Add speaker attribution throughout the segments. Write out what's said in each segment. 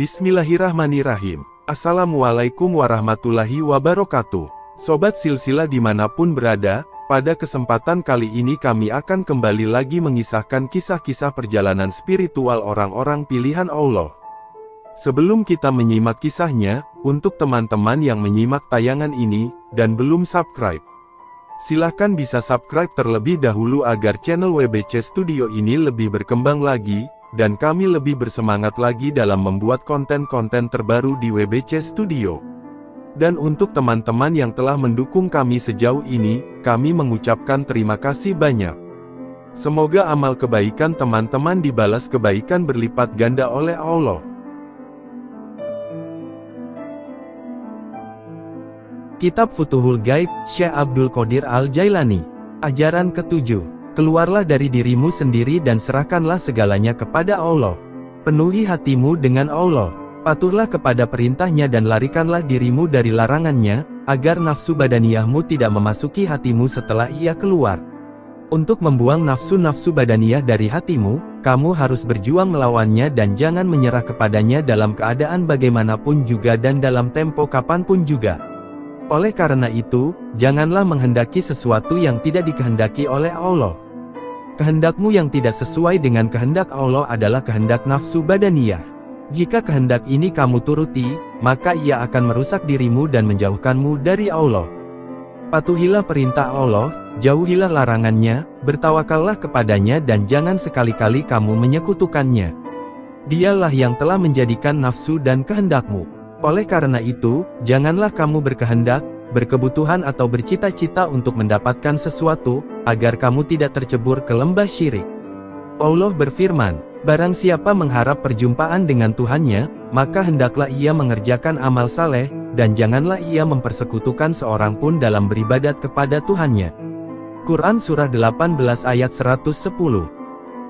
Speaker 1: Bismillahirrahmanirrahim. Assalamualaikum warahmatullahi wabarakatuh. Sobat Silsilah dimanapun berada, pada kesempatan kali ini kami akan kembali lagi mengisahkan kisah-kisah perjalanan spiritual orang-orang pilihan Allah. Sebelum kita menyimak kisahnya, untuk teman-teman yang menyimak tayangan ini, dan belum subscribe, silahkan bisa subscribe terlebih dahulu agar channel WBC Studio ini lebih berkembang lagi, dan kami lebih bersemangat lagi dalam membuat konten-konten terbaru di WBC Studio. Dan untuk teman-teman yang telah mendukung kami sejauh ini, kami mengucapkan terima kasih banyak. Semoga amal kebaikan teman-teman dibalas kebaikan berlipat ganda oleh Allah.
Speaker 2: Kitab Futuhul Ghaib, Syekh Abdul Qadir Al-Jailani. Ajaran ke-7. Keluarlah dari dirimu sendiri dan serahkanlah segalanya kepada Allah. Penuhi hatimu dengan Allah. Patuhlah kepada perintahnya dan larikanlah dirimu dari larangannya, agar nafsu badaniyahmu tidak memasuki hatimu setelah ia keluar. Untuk membuang nafsu-nafsu badaniyah dari hatimu, kamu harus berjuang melawannya dan jangan menyerah kepadanya dalam keadaan bagaimanapun juga dan dalam tempo kapanpun juga. Oleh karena itu, janganlah menghendaki sesuatu yang tidak dikehendaki oleh Allah. Kehendakmu yang tidak sesuai dengan kehendak Allah adalah kehendak nafsu badaniyah. Jika kehendak ini kamu turuti, maka ia akan merusak dirimu dan menjauhkanmu dari Allah. Patuhilah perintah Allah, jauhilah larangannya, bertawakallah kepadanya dan jangan sekali-kali kamu menyekutukannya. Dialah yang telah menjadikan nafsu dan kehendakmu. Oleh karena itu, janganlah kamu berkehendak, berkebutuhan atau bercita-cita untuk mendapatkan sesuatu, agar kamu tidak tercebur ke lembah syirik. Allah berfirman, barang siapa mengharap perjumpaan dengan Tuhannya, maka hendaklah ia mengerjakan amal saleh, dan janganlah ia mempersekutukan seorang pun dalam beribadat kepada Tuhannya. Quran Surah 18 ayat 110.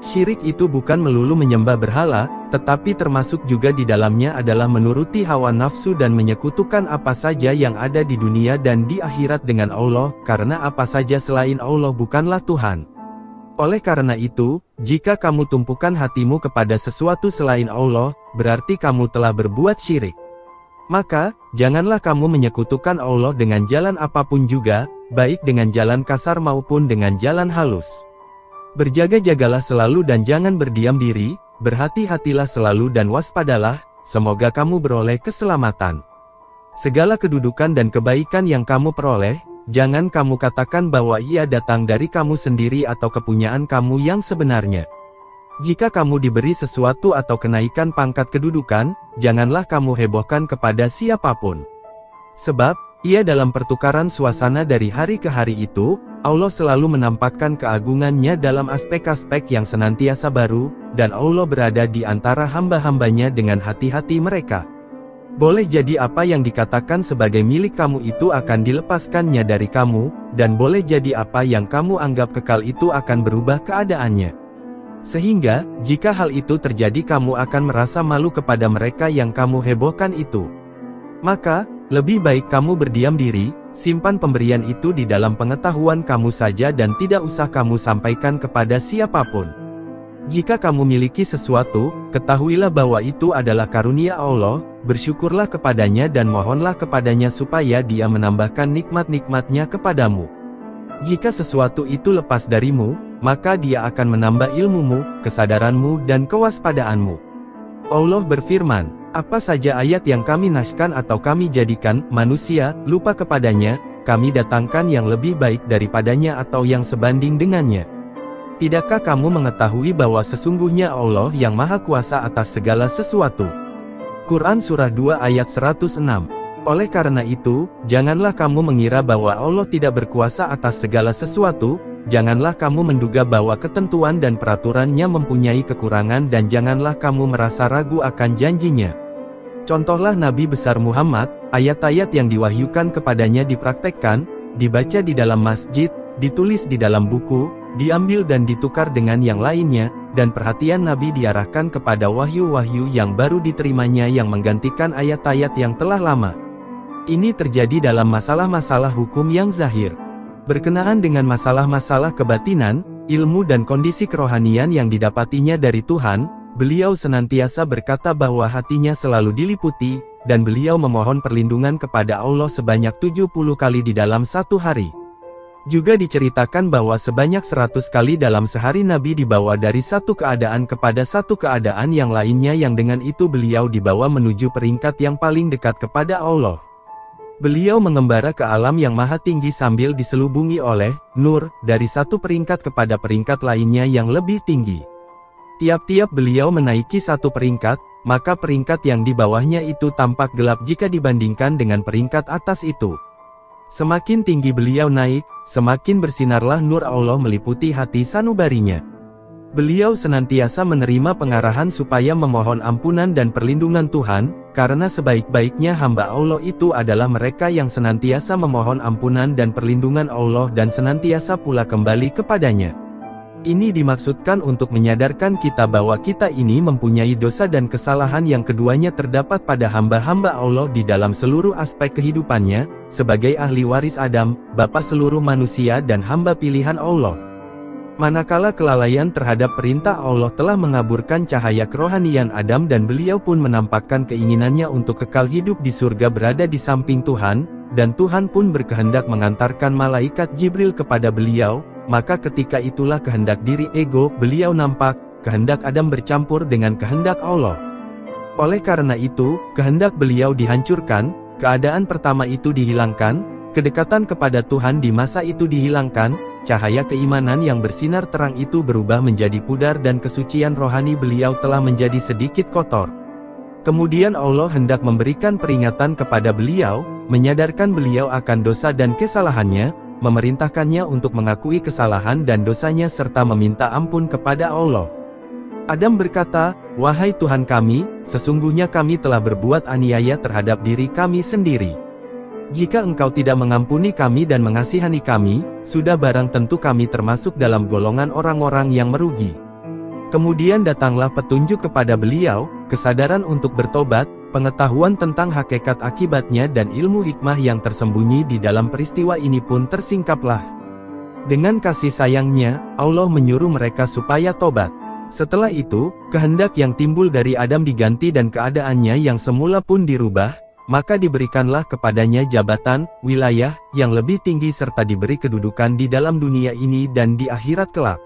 Speaker 2: Syirik itu bukan melulu menyembah berhala, tetapi termasuk juga di dalamnya adalah menuruti hawa nafsu dan menyekutukan apa saja yang ada di dunia dan di akhirat dengan Allah, karena apa saja selain Allah bukanlah Tuhan. Oleh karena itu, jika kamu tumpukan hatimu kepada sesuatu selain Allah, berarti kamu telah berbuat syirik. Maka, janganlah kamu menyekutukan Allah dengan jalan apapun juga, baik dengan jalan kasar maupun dengan jalan halus. Berjaga-jagalah selalu dan jangan berdiam diri, berhati-hatilah selalu dan waspadalah, semoga kamu beroleh keselamatan. Segala kedudukan dan kebaikan yang kamu peroleh, jangan kamu katakan bahwa ia datang dari kamu sendiri atau kepunyaan kamu yang sebenarnya. Jika kamu diberi sesuatu atau kenaikan pangkat kedudukan, janganlah kamu hebohkan kepada siapapun. Sebab, ia dalam pertukaran suasana dari hari ke hari itu, Allah selalu menampakkan keagungannya dalam aspek-aspek yang senantiasa baru, dan Allah berada di antara hamba-hambanya dengan hati-hati mereka. Boleh jadi apa yang dikatakan sebagai milik kamu itu akan dilepaskannya dari kamu, dan boleh jadi apa yang kamu anggap kekal itu akan berubah keadaannya. Sehingga, jika hal itu terjadi kamu akan merasa malu kepada mereka yang kamu hebohkan itu. Maka, lebih baik kamu berdiam diri, simpan pemberian itu di dalam pengetahuan kamu saja dan tidak usah kamu sampaikan kepada siapapun. Jika kamu miliki sesuatu, ketahuilah bahwa itu adalah karunia Allah, bersyukurlah kepadanya dan mohonlah kepadanya supaya dia menambahkan nikmat-nikmatnya kepadamu. Jika sesuatu itu lepas darimu, maka dia akan menambah ilmumu, kesadaranmu dan kewaspadaanmu. Allah berfirman, apa saja ayat yang kami naskahkan atau kami jadikan manusia lupa kepadanya, kami datangkan yang lebih baik daripadanya atau yang sebanding dengannya. Tidakkah kamu mengetahui bahwa sesungguhnya Allah yang Maha Kuasa atas segala sesuatu? Quran Surah 2 ayat 106. Oleh karena itu, janganlah kamu mengira bahwa Allah tidak berkuasa atas segala sesuatu, janganlah kamu menduga bahwa ketentuan dan peraturannya mempunyai kekurangan dan janganlah kamu merasa ragu akan janjinya. Contohlah Nabi besar Muhammad, ayat-ayat yang diwahyukan kepadanya dipraktekkan, dibaca di dalam masjid, ditulis di dalam buku, diambil dan ditukar dengan yang lainnya, dan perhatian Nabi diarahkan kepada wahyu-wahyu yang baru diterimanya yang menggantikan ayat-ayat yang telah lama. Ini terjadi dalam masalah-masalah hukum yang zahir. Berkenaan dengan masalah-masalah kebatinan, ilmu dan kondisi kerohanian yang didapatinya dari Tuhan, beliau senantiasa berkata bahwa hatinya selalu diliputi, dan beliau memohon perlindungan kepada Allah sebanyak 70 kali di dalam satu hari. Juga diceritakan bahwa sebanyak 100 kali dalam sehari Nabi dibawa dari satu keadaan kepada satu keadaan yang lainnya, yang dengan itu beliau dibawa menuju peringkat yang paling dekat kepada Allah. Beliau mengembara ke alam yang maha tinggi sambil diselubungi oleh nur dari satu peringkat kepada peringkat lainnya yang lebih tinggi. Tiap-tiap beliau menaiki satu peringkat, maka peringkat yang di bawahnya itu tampak gelap jika dibandingkan dengan peringkat atas itu. Semakin tinggi beliau naik, semakin bersinarlah nur Allah meliputi hati sanubarinya. Beliau senantiasa menerima pengarahan supaya memohon ampunan dan perlindungan Tuhan, karena sebaik-baiknya hamba Allah itu adalah mereka yang senantiasa memohon ampunan dan perlindungan Allah dan senantiasa pula kembali kepadanya. Ini dimaksudkan untuk menyadarkan kita bahwa kita ini mempunyai dosa dan kesalahan yang keduanya terdapat pada hamba-hamba Allah di dalam seluruh aspek kehidupannya, sebagai ahli waris Adam, bapa seluruh manusia dan hamba pilihan Allah. Manakala kelalaian terhadap perintah Allah telah mengaburkan cahaya kerohanian Adam dan beliau pun menampakkan keinginannya untuk kekal hidup di surga berada di samping Tuhan, dan Tuhan pun berkehendak mengantarkan malaikat Jibril kepada beliau, maka ketika itulah kehendak diri ego beliau nampak, kehendak Adam bercampur dengan kehendak Allah. Oleh karena itu, kehendak beliau dihancurkan, keadaan pertama itu dihilangkan, kedekatan kepada Tuhan di masa itu dihilangkan, cahaya keimanan yang bersinar terang itu berubah menjadi pudar dan kesucian rohani beliau telah menjadi sedikit kotor. Kemudian Allah hendak memberikan peringatan kepada beliau, menyadarkan beliau akan dosa dan kesalahannya, memerintahkannya untuk mengakui kesalahan dan dosanya serta meminta ampun kepada Allah. Adam berkata, "Wahai Tuhan kami, sesungguhnya kami telah berbuat aniaya terhadap diri kami sendiri. Jika Engkau tidak mengampuni kami dan mengasihani kami, sudah barang tentu kami termasuk dalam golongan orang-orang yang merugi." Kemudian datanglah petunjuk kepada beliau, kesadaran untuk bertobat, pengetahuan tentang hakikat akibatnya dan ilmu hikmah yang tersembunyi di dalam peristiwa ini pun tersingkaplah. Dengan kasih sayangnya, Allah menyuruh mereka supaya tobat. Setelah itu, kehendak yang timbul dari Adam diganti dan keadaannya yang semula pun dirubah, maka diberikanlah kepadanya jabatan, wilayah, yang lebih tinggi serta diberi kedudukan di dalam dunia ini dan di akhirat kelak.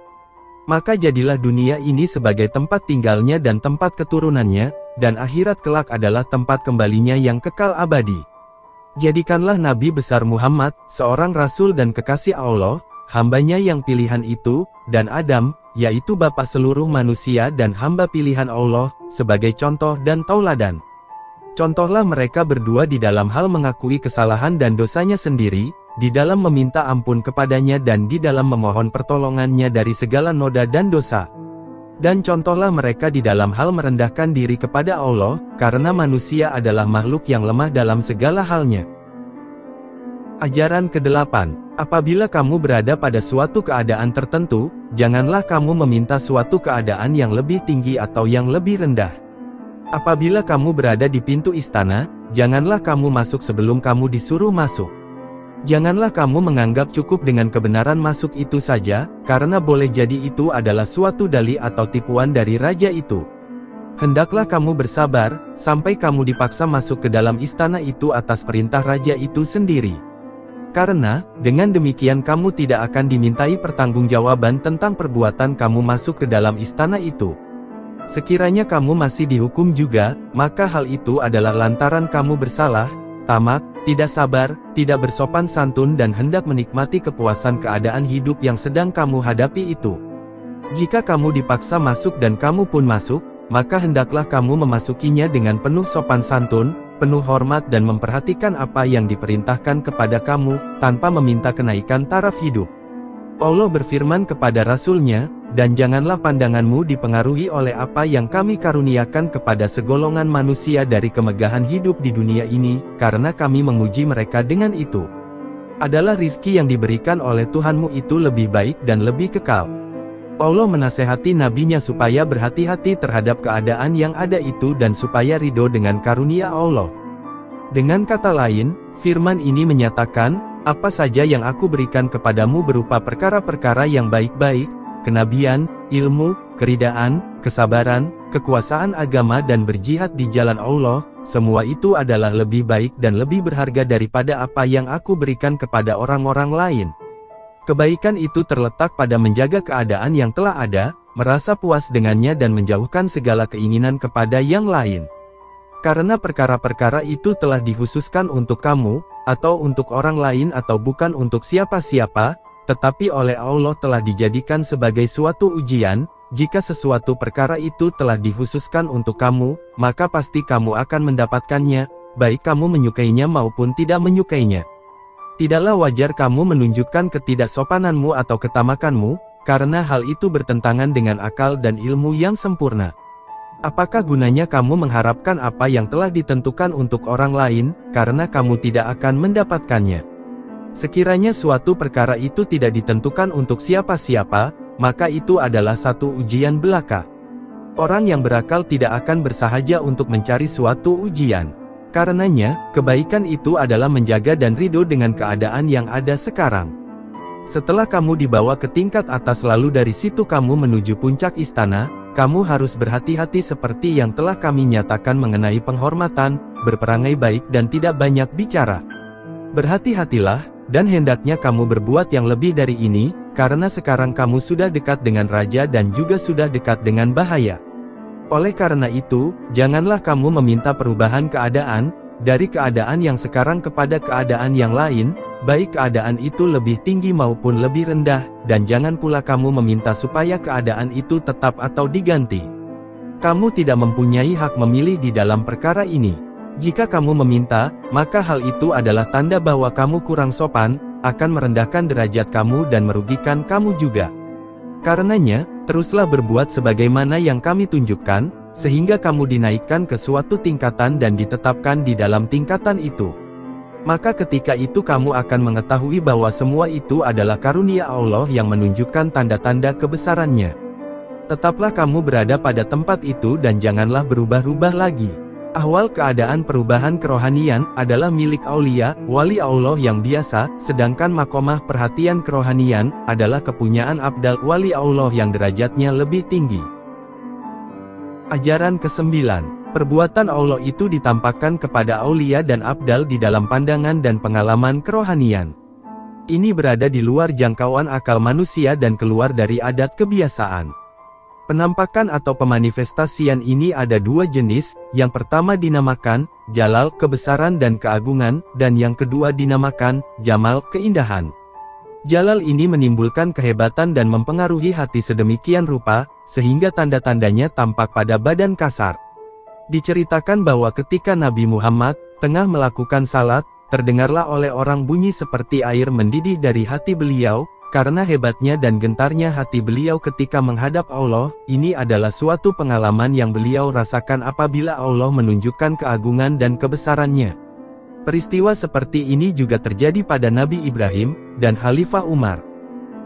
Speaker 2: Maka jadilah dunia ini sebagai tempat tinggalnya dan tempat keturunannya, dan akhirat kelak adalah tempat kembalinya yang kekal abadi. Jadikanlah Nabi besar Muhammad, seorang Rasul dan kekasih Allah, hambanya yang pilihan itu, dan Adam, yaitu bapa seluruh manusia dan hamba pilihan Allah, sebagai contoh dan tauladan. Contohlah mereka berdua di dalam hal mengakui kesalahan dan dosanya sendiri, di dalam meminta ampun kepadanya dan di dalam memohon pertolongannya dari segala noda dan dosa. Dan contohlah mereka di dalam hal merendahkan diri kepada Allah, karena manusia adalah makhluk yang lemah dalam segala halnya. Ajaran ke-8. Apabila kamu berada pada suatu keadaan tertentu, janganlah kamu meminta suatu keadaan yang lebih tinggi atau yang lebih rendah. Apabila kamu berada di pintu istana, janganlah kamu masuk sebelum kamu disuruh masuk. Janganlah kamu menganggap cukup dengan kebenaran masuk itu saja, karena boleh jadi itu adalah suatu dalih atau tipuan dari raja itu. Hendaklah kamu bersabar, sampai kamu dipaksa masuk ke dalam istana itu atas perintah raja itu sendiri. Karena, dengan demikian kamu tidak akan dimintai pertanggungjawaban tentang perbuatan kamu masuk ke dalam istana itu. Sekiranya kamu masih dihukum juga, maka hal itu adalah lantaran kamu bersalah, tamak, tidak sabar, tidak bersopan santun dan hendak menikmati kepuasan keadaan hidup yang sedang kamu hadapi itu. Jika kamu dipaksa masuk dan kamu pun masuk, maka hendaklah kamu memasukinya dengan penuh sopan santun, penuh hormat dan memperhatikan apa yang diperintahkan kepada kamu, tanpa meminta kenaikan taraf hidup. Allah berfirman kepada Rasul-Nya, "Dan janganlah pandanganmu dipengaruhi oleh apa yang kami karuniakan kepada segolongan manusia dari kemegahan hidup di dunia ini, karena kami menguji mereka dengan itu. Adalah rizki yang diberikan oleh Tuhanmu itu lebih baik dan lebih kekal." Allah menasehati nabinya supaya berhati-hati terhadap keadaan yang ada itu dan supaya ridho dengan karunia Allah. Dengan kata lain, firman ini menyatakan, apa saja yang aku berikan kepadamu berupa perkara-perkara yang baik-baik, kenabian, ilmu, keridaan, kesabaran, kekuasaan agama dan berjihad di jalan Allah, semua itu adalah lebih baik dan lebih berharga daripada apa yang aku berikan kepada orang-orang lain. Kebaikan itu terletak pada menjaga keadaan yang telah ada, merasa puas dengannya dan menjauhkan segala keinginan kepada yang lain. Karena perkara-perkara itu telah dikhususkan untuk kamu, atau untuk orang lain atau bukan untuk siapa-siapa, tetapi oleh Allah telah dijadikan sebagai suatu ujian. Jika sesuatu perkara itu telah dikhususkan untuk kamu, maka pasti kamu akan mendapatkannya, baik kamu menyukainya maupun tidak menyukainya. Tidaklah wajar kamu menunjukkan ketidaksopananmu atau ketamakanmu, karena hal itu bertentangan dengan akal dan ilmu yang sempurna. Apakah gunanya kamu mengharapkan apa yang telah ditentukan untuk orang lain, karena kamu tidak akan mendapatkannya? Sekiranya suatu perkara itu tidak ditentukan untuk siapa-siapa, maka itu adalah satu ujian belaka. Orang yang berakal tidak akan bersahaja untuk mencari suatu ujian. Karenanya, kebaikan itu adalah menjaga dan ridho dengan keadaan yang ada sekarang. Setelah kamu dibawa ke tingkat atas lalu dari situ kamu menuju puncak istana, kamu harus berhati-hati seperti yang telah kami nyatakan mengenai penghormatan, berperangai baik dan tidak banyak bicara. Berhati-hatilah, dan hendaknya kamu berbuat yang lebih dari ini, karena sekarang kamu sudah dekat dengan raja dan juga sudah dekat dengan bahaya. Oleh karena itu, janganlah kamu meminta perubahan keadaan, dari keadaan yang sekarang kepada keadaan yang lain, baik keadaan itu lebih tinggi maupun lebih rendah, dan jangan pula kamu meminta supaya keadaan itu tetap atau diganti. Kamu tidak mempunyai hak memilih di dalam perkara ini. Jika kamu meminta, maka hal itu adalah tanda bahwa kamu kurang sopan, akan merendahkan derajat kamu dan merugikan kamu juga. Karenanya, teruslah berbuat sebagaimana yang kami tunjukkan, sehingga kamu dinaikkan ke suatu tingkatan dan ditetapkan di dalam tingkatan itu. Maka ketika itu kamu akan mengetahui bahwa semua itu adalah karunia Allah yang menunjukkan tanda-tanda kebesarannya. Tetaplah kamu berada pada tempat itu dan janganlah berubah-ubah lagi. Ahwal keadaan perubahan kerohanian adalah milik aulia, wali Allah yang biasa, sedangkan makomah perhatian kerohanian adalah kepunyaan abdal wali Allah yang derajatnya lebih tinggi. Ajaran ke-9. Perbuatan Allah itu ditampakkan kepada aulia dan abdal di dalam pandangan dan pengalaman kerohanian. Ini berada di luar jangkauan akal manusia dan keluar dari adat kebiasaan. Penampakan atau pemanifestasian ini ada dua jenis, yang pertama dinamakan jalal, kebesaran dan keagungan, dan yang kedua dinamakan jamal, keindahan. Jalal ini menimbulkan kehebatan dan mempengaruhi hati sedemikian rupa, sehingga tanda-tandanya tampak pada badan kasar. Diceritakan bahwa ketika Nabi Muhammad tengah melakukan salat, terdengarlah oleh orang bunyi seperti air mendidih dari hati beliau. Karena hebatnya dan gentarnya hati beliau ketika menghadap Allah, ini adalah suatu pengalaman yang beliau rasakan apabila Allah menunjukkan keagungan dan kebesarannya. Peristiwa seperti ini juga terjadi pada Nabi Ibrahim dan Khalifah Umar.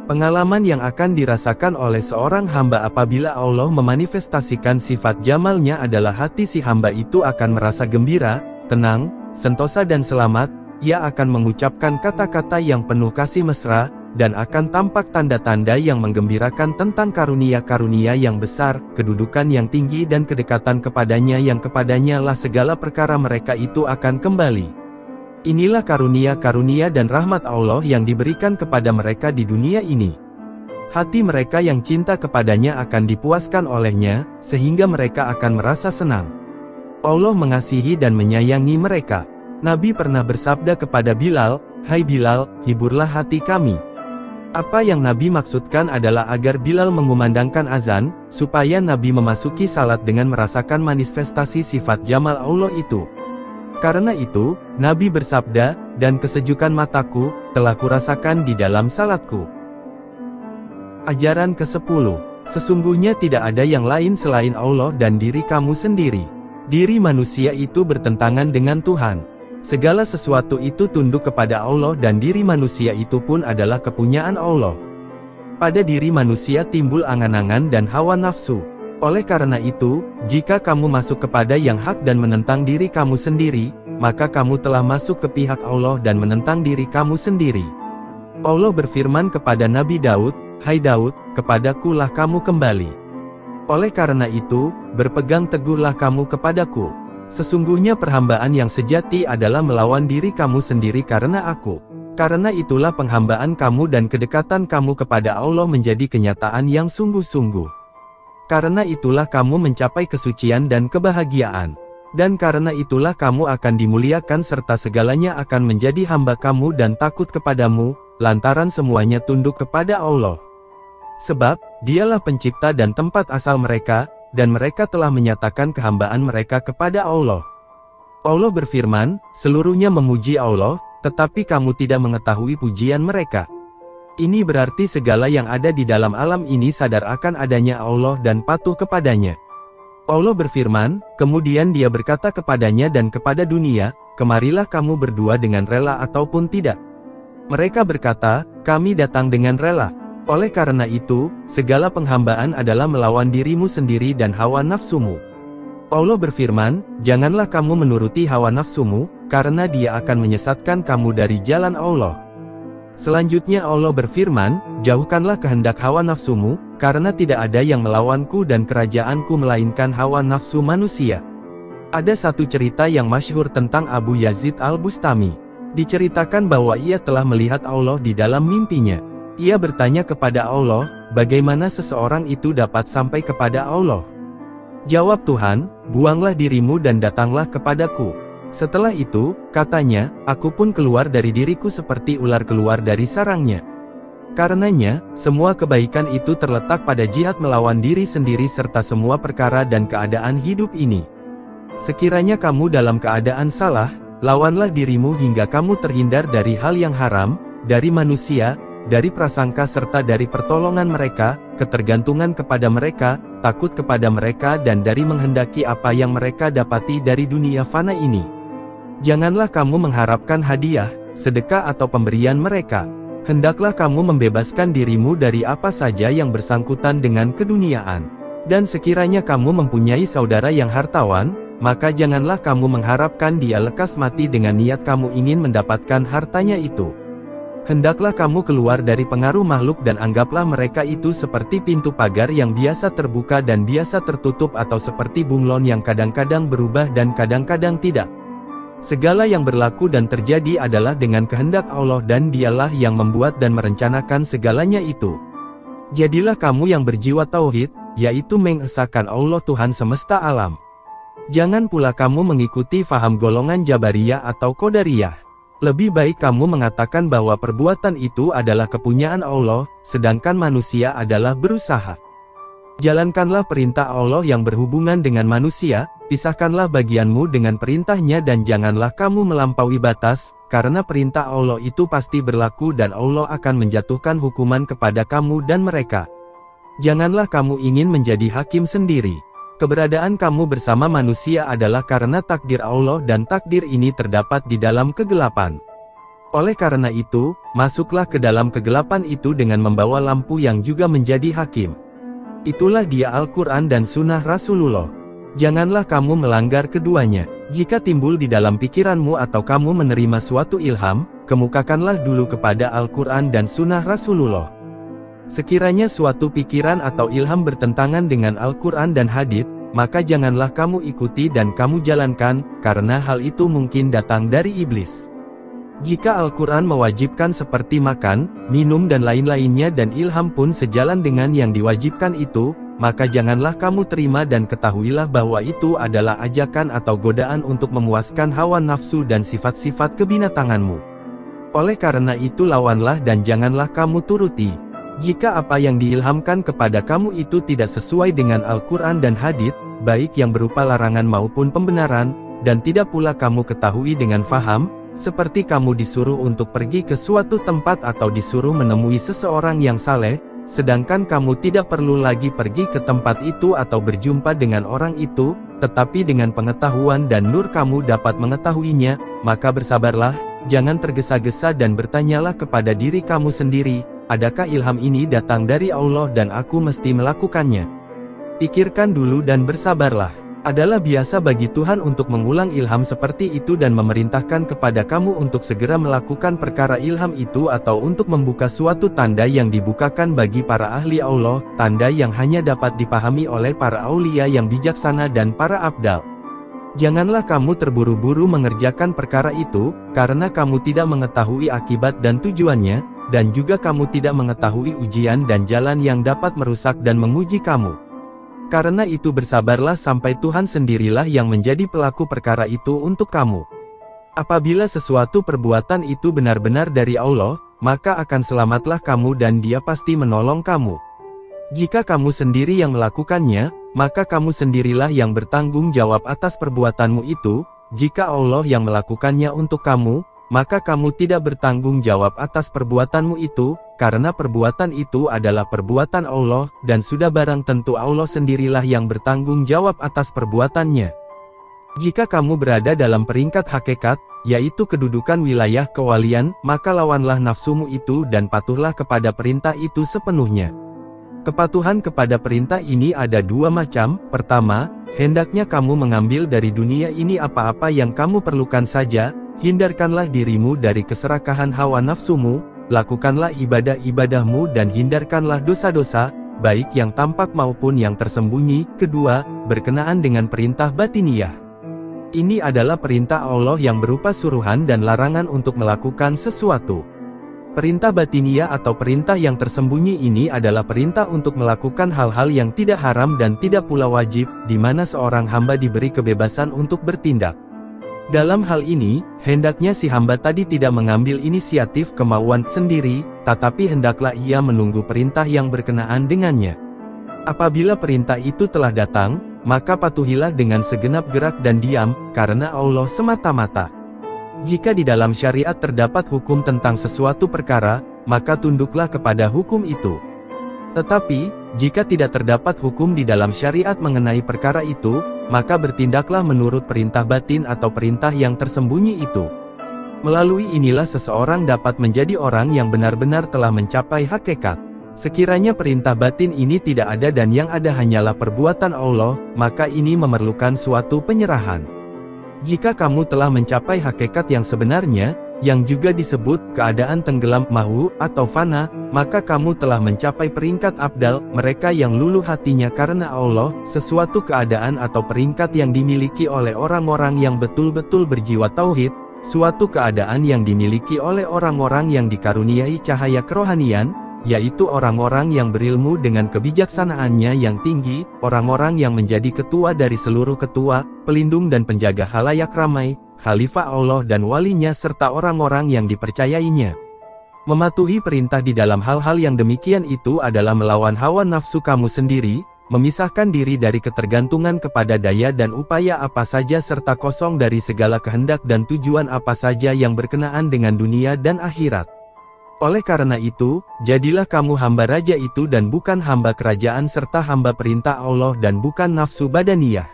Speaker 2: Pengalaman yang akan dirasakan oleh seorang hamba apabila Allah memanifestasikan sifat jamalnya adalah hati si hamba itu akan merasa gembira, tenang, sentosa dan selamat. Ia akan mengucapkan kata-kata yang penuh kasih mesra, dan akan tampak tanda-tanda yang menggembirakan tentang karunia-karunia yang besar, kedudukan yang tinggi dan kedekatan kepadanya yang kepadanya lah segala perkara mereka itu akan kembali. Inilah karunia-karunia dan rahmat Allah yang diberikan kepada mereka di dunia ini. Hati mereka yang cinta kepadanya akan dipuaskan olehnya, sehingga mereka akan merasa senang. Allah mengasihi dan menyayangi mereka. Nabi pernah bersabda kepada Bilal, "Hai Bilal, hiburlah hati kami." Apa yang Nabi maksudkan adalah agar Bilal mengumandangkan azan, supaya Nabi memasuki salat dengan merasakan manifestasi sifat jamal Allah itu. Karena itu, Nabi bersabda, "Dan kesejukan mataku, telah kurasakan di dalam salatku." Ajaran ke-10. Sesungguhnya tidak ada yang lain selain Allah dan diri kamu sendiri. Diri manusia itu bertentangan dengan Tuhan. Segala sesuatu itu tunduk kepada Allah dan diri manusia itu pun adalah kepunyaan Allah. Pada diri manusia timbul angan-angan dan hawa nafsu. Oleh karena itu, jika kamu masuk kepada yang hak dan menentang diri kamu sendiri, maka kamu telah masuk ke pihak Allah dan menentang diri kamu sendiri. Allah berfirman kepada Nabi Daud, hai Daud, kepadaku lah kamu kembali. Oleh karena itu, berpegang teguhlah kamu kepadaku. Sesungguhnya perhambaan yang sejati adalah melawan diri kamu sendiri karena aku. Karena itulah penghambaan kamu dan kedekatan kamu kepada Allah menjadi kenyataan yang sungguh-sungguh. Karena itulah kamu mencapai kesucian dan kebahagiaan. Dan karena itulah kamu akan dimuliakan serta segalanya akan menjadi hamba kamu dan takut kepadamu, lantaran semuanya tunduk kepada Allah. Sebab, dialah pencipta dan tempat asal mereka, dan mereka telah menyatakan kehambaan mereka kepada Allah. Allah berfirman, seluruhnya memuji Allah, tetapi kamu tidak mengetahui pujian mereka. Ini berarti segala yang ada di dalam alam ini sadar akan adanya Allah dan patuh kepadanya. Allah berfirman, kemudian dia berkata kepadanya dan kepada dunia, kemarilah kamu berdua dengan rela ataupun tidak. Mereka berkata, kami datang dengan rela. Oleh karena itu, segala penghambaan adalah melawan dirimu sendiri dan hawa nafsumu. Allah berfirman, janganlah kamu menuruti hawa nafsumu, karena dia akan menyesatkan kamu dari jalan Allah. Selanjutnya Allah berfirman, jauhkanlah kehendak hawa nafsumu, karena tidak ada yang melawanku dan kerajaanku melainkan hawa nafsu manusia. Ada satu cerita yang masyhur tentang Abu Yazid al-Bustami. Diceritakan bahwa ia telah melihat Allah di dalam mimpinya. Ia bertanya kepada Allah, bagaimana seseorang itu dapat sampai kepada Allah? Jawab Tuhan, buanglah dirimu dan datanglah kepadaku. Setelah itu, katanya, aku pun keluar dari diriku seperti ular keluar dari sarangnya. Karenanya, semua kebaikan itu terletak pada jihad melawan diri sendiri serta semua perkara dan keadaan hidup ini. Sekiranya kamu dalam keadaan salah, lawanlah dirimu hingga kamu terhindar dari hal yang haram, dari manusia, dari prasangka serta dari pertolongan mereka, ketergantungan kepada mereka, takut kepada mereka dan dari menghendaki apa yang mereka dapati dari dunia fana ini. Janganlah kamu mengharapkan hadiah, sedekah atau pemberian mereka. Hendaklah kamu membebaskan dirimu dari apa saja yang bersangkutan dengan keduniaan. Dan sekiranya kamu mempunyai saudara yang hartawan, maka janganlah kamu mengharapkan dia lekas mati dengan niat kamu ingin mendapatkan hartanya itu. Hendaklah kamu keluar dari pengaruh makhluk dan anggaplah mereka itu seperti pintu pagar yang biasa terbuka dan biasa tertutup atau seperti bunglon yang kadang-kadang berubah dan kadang-kadang tidak. Segala yang berlaku dan terjadi adalah dengan kehendak Allah dan dialah yang membuat dan merencanakan segalanya itu. Jadilah kamu yang berjiwa tauhid, yaitu mengesahkan Allah Tuhan semesta alam. Jangan pula kamu mengikuti faham golongan Jabariyah atau Qadariyah. Lebih baik kamu mengatakan bahwa perbuatan itu adalah kepunyaan Allah, sedangkan manusia adalah berusaha. Jalankanlah perintah Allah yang berhubungan dengan manusia, pisahkanlah bagianmu dengan perintahnya dan janganlah kamu melampaui batas, karena perintah Allah itu pasti berlaku dan Allah akan menjatuhkan hukuman kepada kamu dan mereka. Janganlah kamu ingin menjadi hakim sendiri. Keberadaan kamu bersama manusia adalah karena takdir Allah dan takdir ini terdapat di dalam kegelapan. Oleh karena itu, masuklah ke dalam kegelapan itu dengan membawa lampu yang juga menjadi hakim. Itulah dia Al-Quran dan Sunnah Rasulullah. Janganlah kamu melanggar keduanya. Jika timbul di dalam pikiranmu atau kamu menerima suatu ilham, kemukakanlah dulu kepada Al-Quran dan Sunnah Rasulullah. Sekiranya suatu pikiran atau ilham bertentangan dengan Al-Quran dan hadits, maka janganlah kamu ikuti dan kamu jalankan, karena hal itu mungkin datang dari iblis. Jika Al-Quran mewajibkan seperti makan, minum dan lain-lainnya dan ilham pun sejalan dengan yang diwajibkan itu, maka janganlah kamu terima dan ketahuilah bahwa itu adalah ajakan atau godaan untuk memuaskan hawa nafsu dan sifat-sifat kebinatanganmu. Oleh karena itu lawanlah dan janganlah kamu turuti. Jika apa yang diilhamkan kepada kamu itu tidak sesuai dengan Al-Quran dan hadits, baik yang berupa larangan maupun pembenaran, dan tidak pula kamu ketahui dengan faham, seperti kamu disuruh untuk pergi ke suatu tempat atau disuruh menemui seseorang yang saleh, sedangkan kamu tidak perlu lagi pergi ke tempat itu atau berjumpa dengan orang itu, tetapi dengan pengetahuan dan nur kamu dapat mengetahuinya, maka bersabarlah, jangan tergesa-gesa dan bertanyalah kepada diri kamu sendiri, adakah ilham ini datang dari Allah dan aku mesti melakukannya? Pikirkan dulu dan bersabarlah. Adalah biasa bagi Tuhan untuk mengulang ilham seperti itu dan memerintahkan kepada kamu untuk segera melakukan perkara ilham itu atau untuk membuka suatu tanda yang dibukakan bagi para ahli Allah, tanda yang hanya dapat dipahami oleh para aulia yang bijaksana dan para abdal. Janganlah kamu terburu-buru mengerjakan perkara itu, karena kamu tidak mengetahui akibat dan tujuannya, dan juga kamu tidak mengetahui ujian dan jalan yang dapat merusak dan menguji kamu. Karena itu bersabarlah sampai Tuhan sendirilah yang menjadi pelaku perkara itu untuk kamu. Apabila sesuatu perbuatan itu benar-benar dari Allah, maka akan selamatlah kamu dan Dia pasti menolong kamu. Jika kamu sendiri yang melakukannya, maka kamu sendirilah yang bertanggung jawab atas perbuatanmu itu. Jika Allah yang melakukannya untuk kamu, maka kamu tidak bertanggung jawab atas perbuatanmu itu, karena perbuatan itu adalah perbuatan Allah, dan sudah barang tentu Allah sendirilah yang bertanggung jawab atas perbuatannya. Jika kamu berada dalam peringkat hakikat, yaitu kedudukan wilayah kewalian, maka lawanlah nafsumu itu dan patuhlah kepada perintah itu sepenuhnya. Kepatuhan kepada perintah ini ada dua macam. Pertama, hendaknya kamu mengambil dari dunia ini apa-apa yang kamu perlukan saja. Hindarkanlah dirimu dari keserakahan hawa nafsumu, lakukanlah ibadah-ibadahmu dan hindarkanlah dosa-dosa, baik yang tampak maupun yang tersembunyi. Kedua, berkenaan dengan perintah batiniyah. Ini adalah perintah Allah yang berupa suruhan dan larangan untuk melakukan sesuatu. Perintah batiniyah atau perintah yang tersembunyi ini adalah perintah untuk melakukan hal-hal yang tidak haram dan tidak pula wajib, di mana seorang hamba diberi kebebasan untuk bertindak. Dalam hal ini, hendaknya si hamba tadi tidak mengambil inisiatif kemauan sendiri, tetapi hendaklah ia menunggu perintah yang berkenaan dengannya. Apabila perintah itu telah datang, maka patuhilah dengan segenap gerak dan diam, karena Allah semata-mata. Jika di dalam syariat terdapat hukum tentang sesuatu perkara, maka tunduklah kepada hukum itu. Tetapi, jika tidak terdapat hukum di dalam syariat mengenai perkara itu, maka bertindaklah menurut perintah batin atau perintah yang tersembunyi itu. Melalui inilah seseorang dapat menjadi orang yang benar-benar telah mencapai hakikat. Sekiranya perintah batin ini tidak ada dan yang ada hanyalah perbuatan Allah, maka ini memerlukan suatu penyerahan. Jika kamu telah mencapai hakikat yang sebenarnya, yang juga disebut keadaan tenggelam mahu atau fana, maka kamu telah mencapai peringkat abdal, mereka yang luluh hatinya karena Allah, sesuatu keadaan atau peringkat yang dimiliki oleh orang-orang yang betul-betul berjiwa tauhid, suatu keadaan yang dimiliki oleh orang-orang yang dikaruniai cahaya kerohanian, yaitu orang-orang yang berilmu dengan kebijaksanaannya yang tinggi, orang-orang yang menjadi ketua dari seluruh ketua, pelindung dan penjaga halayak ramai, khalifah Allah dan walinya serta orang-orang yang dipercayainya. Mematuhi perintah di dalam hal-hal yang demikian itu adalah melawan hawa nafsu kamu sendiri, memisahkan diri dari ketergantungan kepada daya dan upaya apa saja serta kosong dari segala kehendak dan tujuan apa saja yang berkenaan dengan dunia dan akhirat. Oleh karena itu, jadilah kamu hamba raja itu dan bukan hamba kerajaan serta hamba perintah Allah dan bukan nafsu badaniyah.